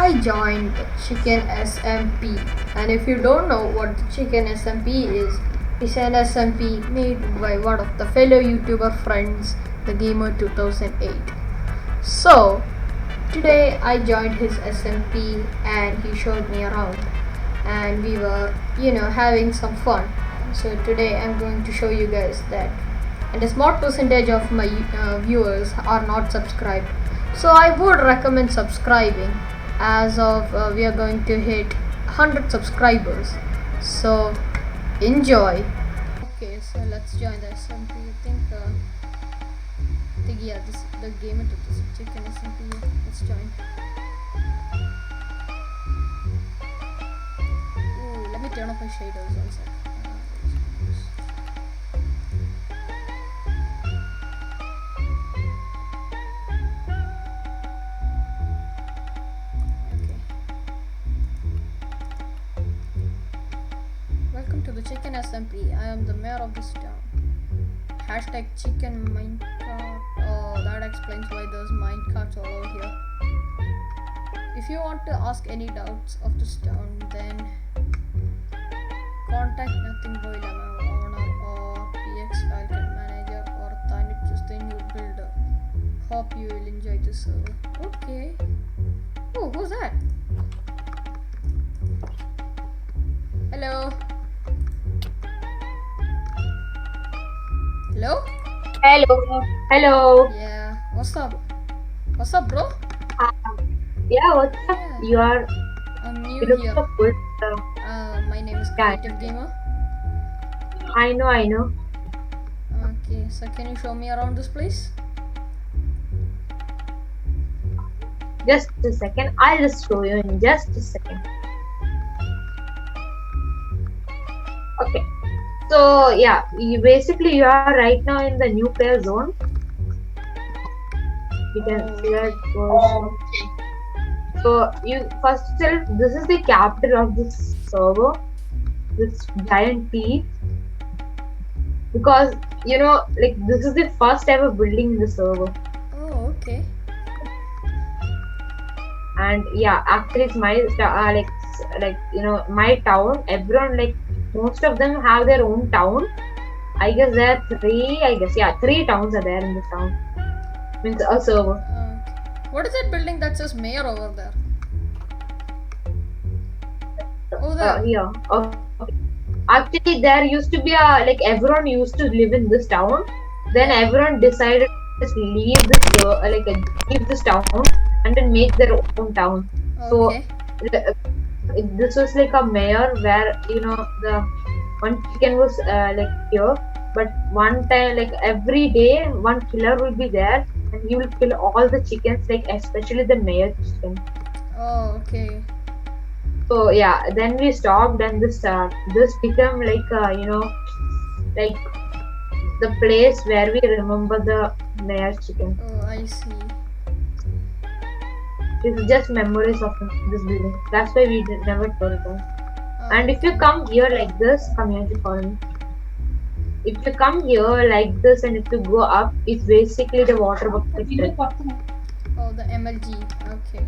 I joined Chicken SMP, and if you don't know what the Chicken SMP is, it's an SMP made by one of the fellow YouTuber friends, TheGamer2008. So today I joined his SMP and he showed me around, and we were having some fun. So today I'm going to show you guys that, and a small percentage of my viewers are not subscribed, so I would recommend subscribing, as of we are going to hit 100 subscribers. So enjoy. Okay, so let's join the SMP. I think yeah, this the gamer to this chicken SMP. Let's join. Ooh, let me turn off my shaders one sec. Welcome to the Chicken SMP. I am the mayor of this town. Hashtag chicken minecart. Oh, that explains why there's minecarts all over here. If you want to ask any doubts of this town, then contact Nothing Boy Lama, owner or PX Falcon manager, or Tanit, just the new builder. Hope you will enjoy the server. Okay. Oh, who's that? Hello. Hello? Hello. Yeah. What's up? What's up, bro? Yeah, what's up? Yeah. I'm new You look here. so good. My name is Yeah. Creative Gamer. I know. Okay, so can you show me around this place? Just a second. I'll just show you in just a second. Okay. So yeah, you are right now in the new player zone. You can see that. So you first self, this is the capital of this server, this giant T. Because this is the first ever building in the server. Oh, okay. And yeah, actually it's my my town. Everyone, most of them have their own town. I guess there are three towns are there in this town. Means a server. What is that building that says mayor over there? Oh, there. Here. Okay. Actually, there used to be everyone used to live in this town. Then everyone decided to just leave this town and then make their own town. Okay. So this was like a mayor where the one chicken was here, but one time every day one killer will be there and he will kill all the chickens, especially the mayor chicken. Oh, okay. So yeah, then we stopped and this became the place where we remember the mayor chicken. Oh, I see. It's just memories of this building. That's why we never told them. And if you come here like this, come here to follow me. If you come here like this and if you go up, it's basically the water bucket. Oh, the MLG. Okay.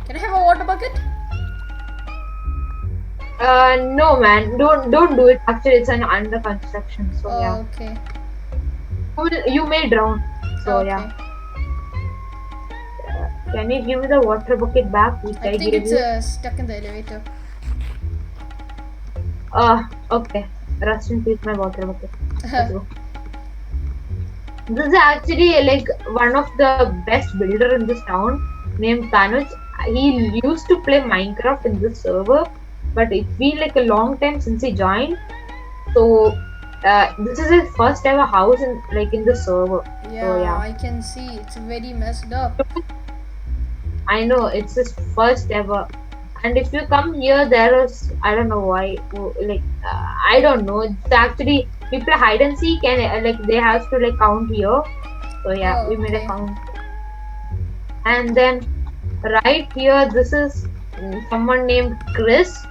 Can I have a water bucket? No man, don't do it. Actually, it's an under construction. So Oh, yeah. okay. You may drown. So Okay. yeah. Can you give me the water bucket back which I think gave it's you? stuck in the elevator. Okay. Rest in peace, my water bucket. Let's go. This is actually one of the best builder in this town named Tanuj. He used to play Minecraft in this server, but it's been a long time since he joined. So this is his first ever house in the server. Yeah, so, yeah. I can see it's very messed up. I know, it's his first ever. And if you come here, there is, I don't know why, I don't know. It's actually, we play hide and seek and they have to count here. So yeah, we made a count. And then right here, this is someone named Chris.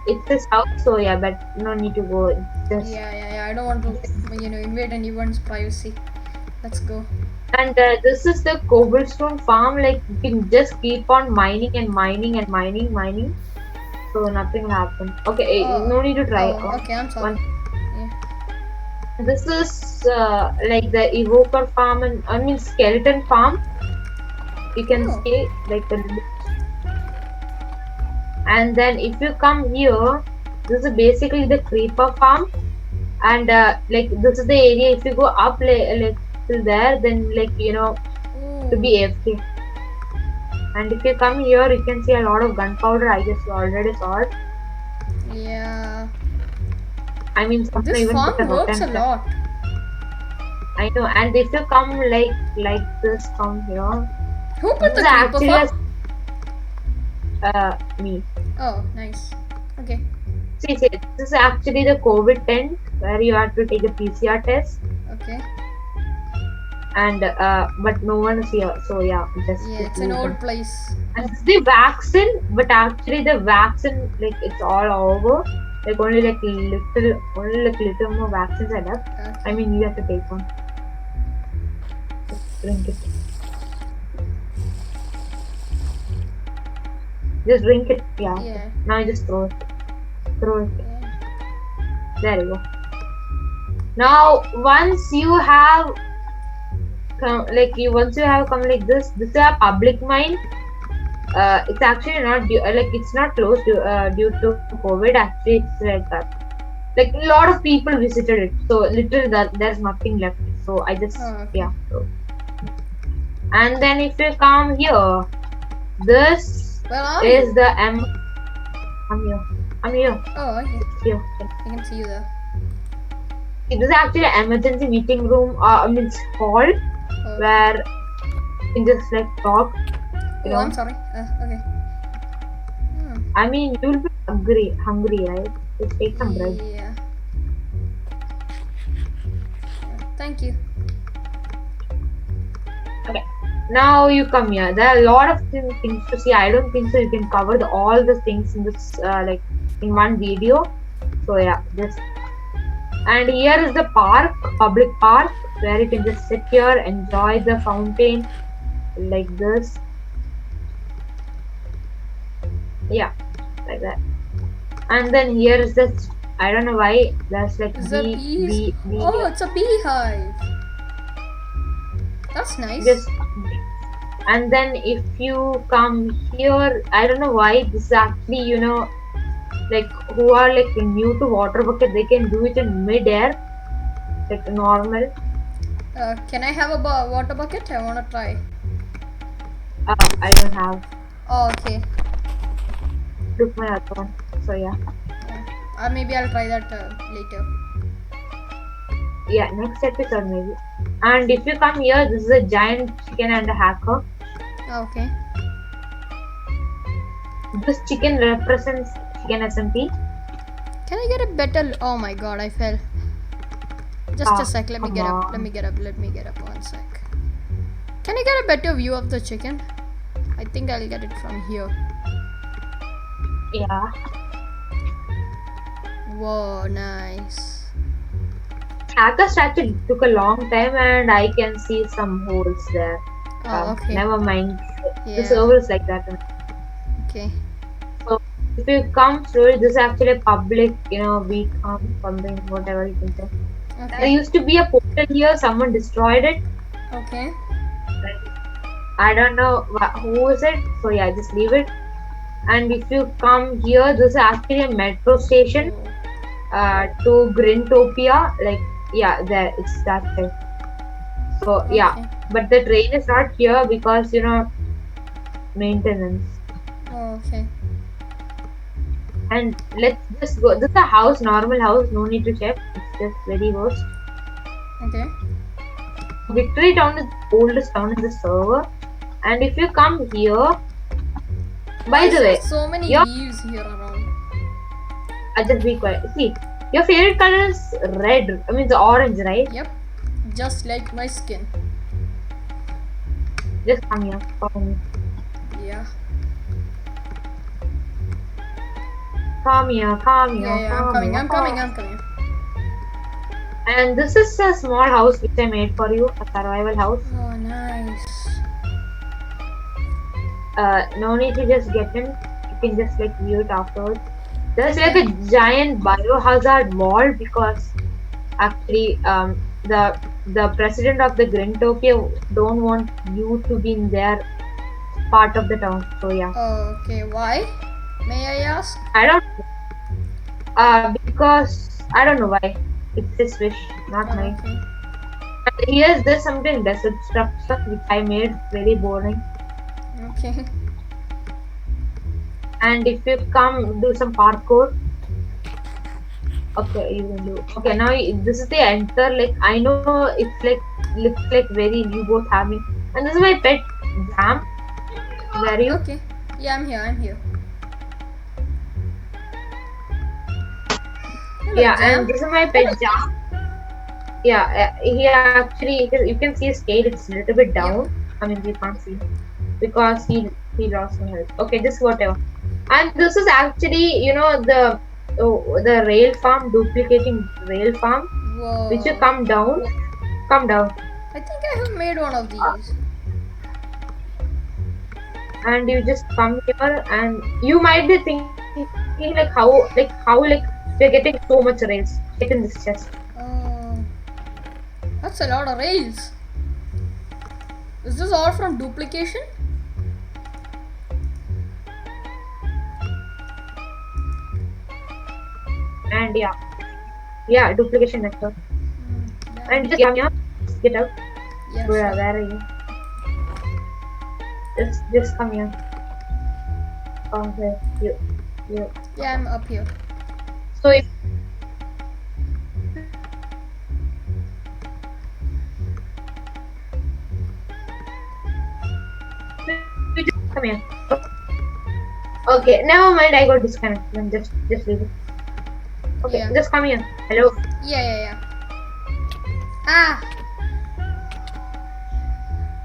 It's his house, so yeah, but no need to go. Yeah. I don't want to, invade anyone's privacy. Let's go. And this is the cobblestone farm. Like you can just keep on mining and mining and mining, so nothing will happen. Okay, Oh, no need to try. oh, okay. I'm sorry. One. Yeah. This is like the evoker farm, and I mean skeleton farm. You can Oh, see like the. And then if you come here, this is basically the creeper farm. And like this is the area. If you go up like till there, then like to ooh, be AFK. And if you come here, you can see a lot of gunpowder. I guess you already saw it. yeah. I mean, someone This even put a farm works rotten a trap. lot. I know. And if you come like this, come here. Who This put is the creeper actually a farm? me. Oh, nice. Okay. See, this is actually the COVID tent where you have to take a PCR test. Okay. And but no one is here. So yeah, just Yeah, if it's an you old can. place. And this is the vaccine, but actually the vaccine like it's all over. Like only like little more vaccines are left. I Okay. mean, you have to take one. Drink it. Just drink it. Yeah. Okay. Yeah. Now you just throw it. Throw it. Yeah. There you go. Now once you have come once you have come like this is a public mine. It's actually not it's not closed due to COVID. Actually, it's like that. Like a lot of people visited it, so literally that there's nothing left. So I just Oh, okay. yeah. So. And then if you come here, this Where are is you? the I'm here. I'm here. Oh, okay. It's here. I can see you there. It is actually an emergency meeting room. I mean, it's hall Oh, where you can just like talk. You oh, I'm know. sorry. Okay. Hmm. I mean, you'll be hungry, right? Just take some bread. Yeah. Thank you. Okay. Now you come here. There are a lot of things to see. I don't think so. You can cover all the things in this like in one video. So yeah, just and here is the park, public park, where you can just sit here, enjoy the fountain like this. Yeah, like that. And then here is this. I don't know why there's like Is there bees? bee Oh, here. it's a beehive. That's nice. Just and then if you come here, I don't know why this is actually like who are like new to water bucket, they can do it in mid-air like normal. Can I have a water bucket? I wanna try. I don't have. Oh, okay. Took my other one. So yeah. Maybe I'll try that later. Yeah, next episode maybe. And if you come here, this is a giant chicken and a hacker. Okay. This chicken represents chicken SMP. Can I get a better? Oh my god, I fell. Just a sec. Let me Come get up. on. Let me get up. Let me get up. 1 sec. Can I get a better view of the chicken? I think I'll get it from here. Yeah. Whoa, nice. Hacker statue took a long time and I can see some holes there. Oh, okay. Never mind. Yeah. The server is like that. Okay. So if you come slowly, this is actually a public, we come something, whatever you can say. There Okay. used to be a portal here, someone destroyed it. Okay. I don't know who is it, so yeah, just leave it. And if you come here, this is actually a metro station to Grintopia. Like, yeah, there, it's that thing. So, yeah, Okay. but the train is not here because, maintenance. Oh, okay. And let's just go. This is a house, normal house, no need to check. It's just very worst. Okay. Victory Town is the oldest town in the server. And if you come here, by the way, so many your leaves here around. just be quiet. See, your favorite color is red. I mean, the orange, right? Yep. Just like my skin. Just come here. Follow me. Yeah. Come here. Come here. Yeah, I'm come coming. here, I'm come coming. I'm coming. And this is a small house which I made for you, a survival house. Oh, nice. No need to just get in. You can just like view it afterwards. There's like Okay. a giant biohazard wall because actually the president of the Grintopia don't want you to be in their part of the town. So yeah, Okay, why? May I ask? I don't because I don't know why. It's his wish, not mine. Okay. And here's there's something desert stuff which I made very boring. Okay. And if you come do some parkour, okay, you will do. Okay, now this is the enter. Like I know it's like looks like very you both having, and this is my pet Jam. Where are you? Okay. Yeah, I'm here. I'm here. Hello, Yeah, and Jam. this is my pet Jam. Yeah, he actually you can see his tail. It's a little bit Yep. down. I mean, you can't see because he lost some health. Okay, just whatever. And this is actually the rail farm duplicating rail farm, which you Whoa. come down, I think I have made one of uh, these. and you just come here, and you might be thinking like how we're getting so much rails. Check in this chest. Oh, that's a lot of rails. Is this all from duplication? And yeah, duplication method. Damn. And just come here, get out. Yeah, Where sure. are you? Just come here. Oh, here, you. Yeah, I'm up here. So if you just come here. Okay, never mind. I got disconnected. Then just leave it. Okay, Yeah. just come here. Hello. Yeah. Ah.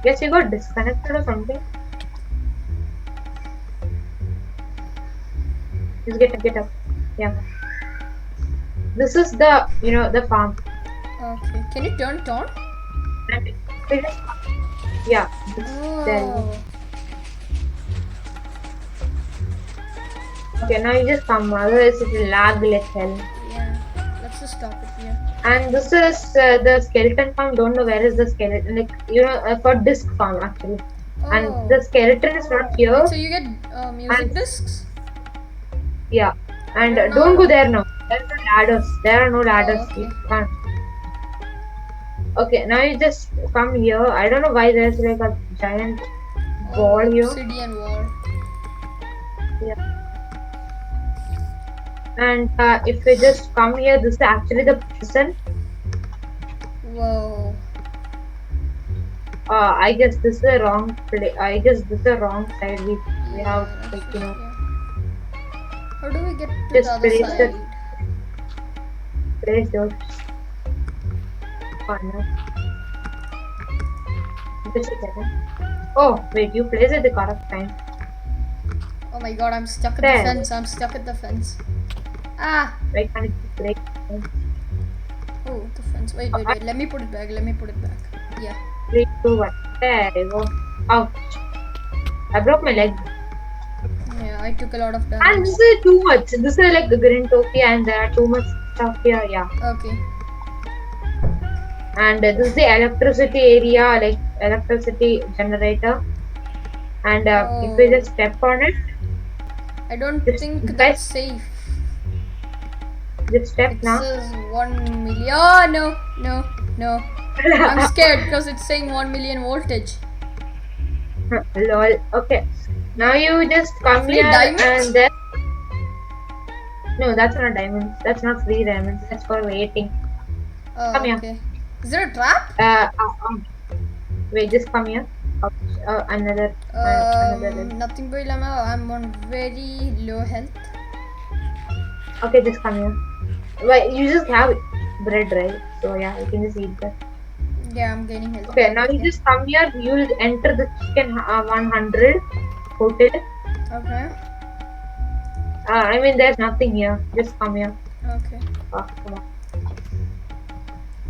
Guess you got disconnected or something. Just get up. Yeah. This is the farm. Okay. Can you turn it on? And we just yeah. There you go. Oh. Okay, now you just come. Otherwise it will lag like hell. Yeah. Let's just stop it here. And this is the skeleton farm. Don't know where is the skeleton. Like for disc farm actually. And Oh. the skeleton is not here. Wait, so you get music And discs? yeah. And don't don't know. go there now. There are no ladders. There are no ladders. Oh, okay. You can't. Okay, now you just come here. I don't know why there's like a giant wall here. Obsidian wall. Yeah. And if we just come here, this is actually the prison. Whoa. I guess this is the wrong place. I guess this is the wrong side. We Yeah, have that's like just, yeah. How do we get to just the other place side? place those corner. Just a second. Oh wait, you place at the correct time. Oh my god, I'm stuck at There. the fence. I'm stuck at the fence. Ah. Why can't it break? Oh, the fence. Wait. Let me put it back. Yeah. 3, 2, 1. There you go. Ouch! I broke my leg. Yeah, I took a lot of And damage. this is too much. This is like the Grintopia, and there are too much stuff here. Yeah. Okay. And this is the electricity area, like electricity generator. And if we just step on it, I don't Just think guys- that's safe. just step It now. says 1 million. Oh, no. I'm scared because it's saying 1 million voltage. Lol. Okay. Now you just come Free here diamonds? and then. No, that's not diamonds. That's not free diamonds. That's for waiting. Oh, Come here. okay. Is there a trap? Wait, just come here. Another. Another. Nothing but I'm on very low health. Okay, just come here. Wait, you just have bread, right? So yeah, you can just eat that. Yeah, I'm gaining health. Okay, now you just come here. You will enter the chicken 100 hotel. Okay. I mean, there's nothing here. Just come here. Okay. Come on.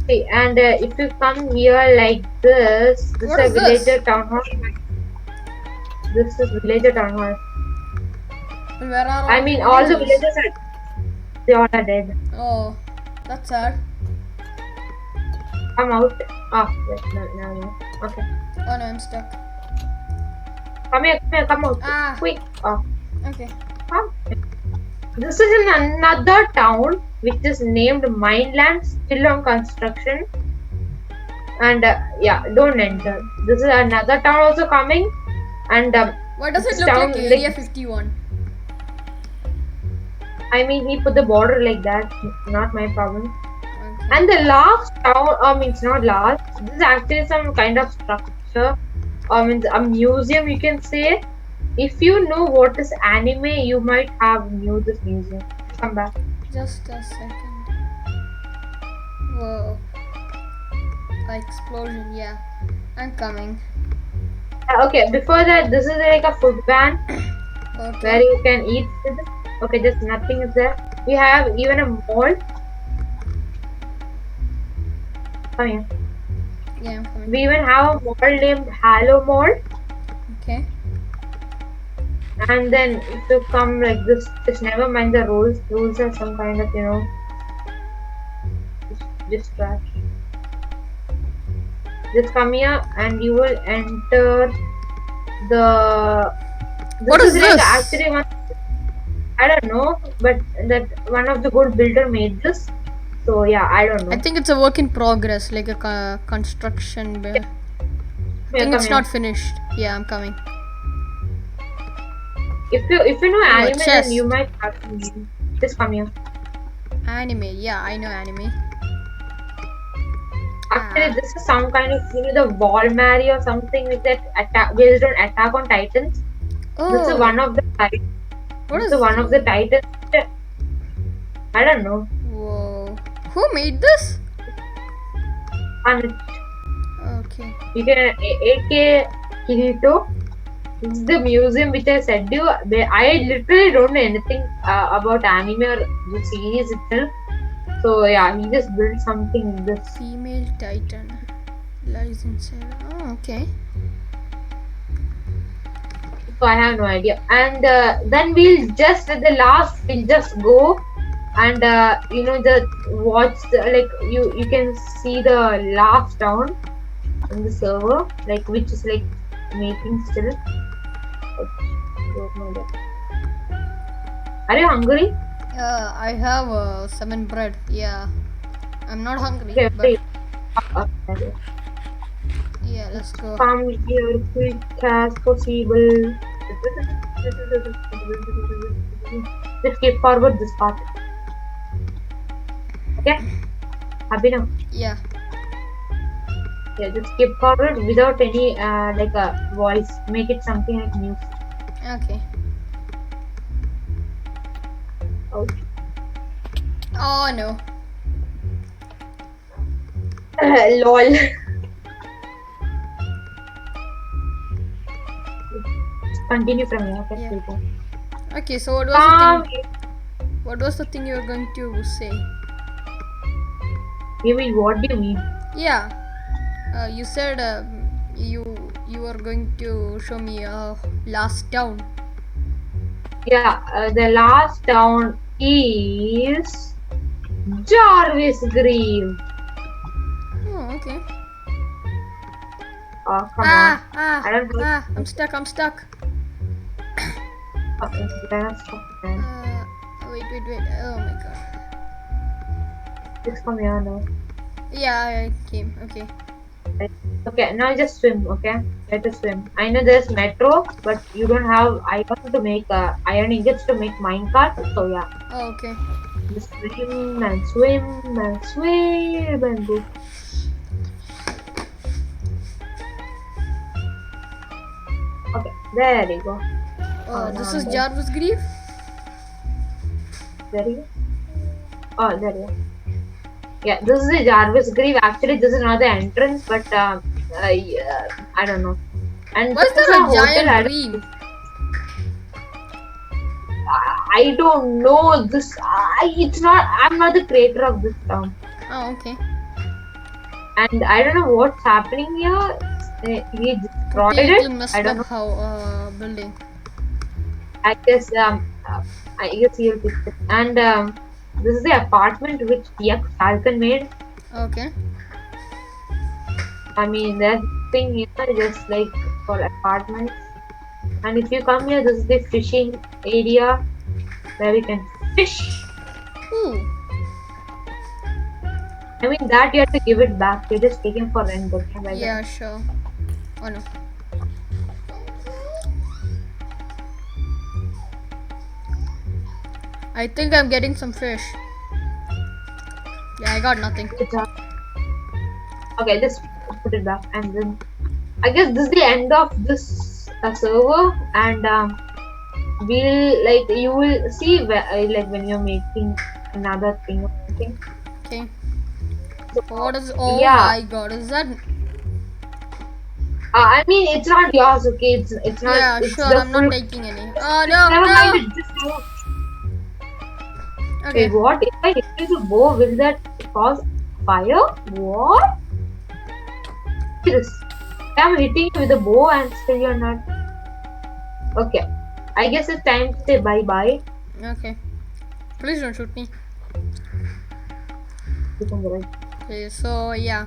See, and if you come here like this is What a is this? villager town hall. This is villager town hall. Where are I all the mean, all the villagers? villagers they all are dead. Oh, that's sad. Come out. Ah, wait, no. Okay. Oh no, I'm stuck. Come here, come out. Ah, Quick. Oh, okay. come. This is in another town which is named Mineland, still on construction. And yeah, don't enter. This is another town also coming, and Why does it this look town like like Area 51? I mean he put the border like that. Not my problem. Okay. And the last town, means not last. This is actually some kind of structure. Means a museum you can say. If you know what is anime, you might have knew this museum. Come back. Just a second. Whoa. Explosion, yeah. I'm coming. Okay, before that, this is like a food van Okay. where you can eat food. Okay, just nothing is there. We have even a mall. Come here. Yeah, I'm coming. We even have a mall named Halo Mall. Okay. And then if you come like this, just never mind the rules. Rules are some kind of, just trash. Just come here and you will enter the. What is like this? actually one. I don't know, but that one of the good builder made this. So yeah, I don't know. I think it's a work in progress, like a construction. I think it's not finished. Yeah, I'm coming. If you know Oh, anime, chest. then you might have to just come here. Anime, yeah, I know anime. Actually, this is some kind of the Walmart or something like that. Based on Attack on Titans. Oh. This is one of the titans. What This is is one of the titans. I don't know. Whoa. Who made this? And Okay. you can AK Kirito. This is the museum which I said to you. I literally don't know anything about anime or the series itself. So yeah, he just built something in this. Female Titan. License. Oh, okay. So I have no idea. And then we'll just at the last we'll just go and just watch like you can see the last town in the server, like which is like making still. Are you hungry? I have 7 bread. Yeah. I'm not hungry. Okay, but okay. yeah, let's go. Come here quick as possible. Just skip forward this part. Okay? Happy now? Yeah. Yeah, just skip forward without any like a voice. Make it something like news. Okay. Oh. Oh no. Lol. Continue from here. Okay. Yeah. Okay. So what was the thing? What was the thing you were going to say? You mean what do you mean? Yeah. You said you were going to show me last town. Yeah, the last town is Jarvis Grave. Oh, okay. Oh, come on. I don't know. I'm stuck. Okay, that's okay. Wait. Oh my god. Just come here now. Yeah, I came. Okay. Okay, now just swim, okay? Let us swim. I know there's metro, but you don't have iron to make iron ingots to make minecart, so yeah. Oh, okay. Just swim and swim and swim and go. Okay, there you go. Oh, this is Jarvis Grave? There you go. Oh, there you go. Yeah, this is the Jarvis Grave. Actually, this is not the entrance, but yeah, I don't know. And why is there a giant tree? I don't know this. It's not. I'm not the creator of this town. Oh, okay. and I don't know what's happening here. He destroyed Completely it. I messed don't up know. how building. I guess I guess he'll fix it. And this is the apartment which Falcon made. Okay. I mean, there's nothing here just like for apartments. And if you come here, this is the fishing area where we can fish. Ooh. I mean that you have to give it back. You're just taking for rent, okay? By the way. Yeah, sure. Oh no. I think I'm getting some fish. Yeah, I got nothing. Good job. Okay, just put it back, and then I guess this is the end of this server, and we'll like you will see where, like when you're making another thing or something. Okay. So What is? Oh yeah, my god, is that? I mean it's not yours, okay? It's not. Yeah, It's sure. the I'm not full. taking any. Oh Just no, never mind no. it. Just never. Okay. Wait, what? If I hit you with a bow, will that cause fire? What? This. I'm hitting you with a bow and still you're not. Okay. I guess it's time to say bye bye. Okay. Please don't shoot me. Okay. So yeah.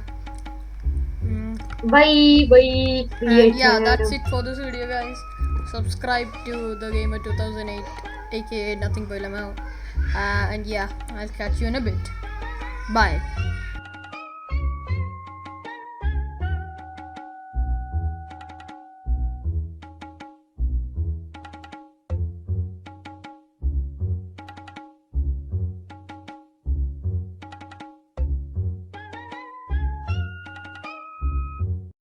Mm, Bye bye, and yeah, that's creative. it for this video, guys. Subscribe to the Gamer2008, aka Nothing But Lamau. And yeah, I'll catch you in a bit. Bye.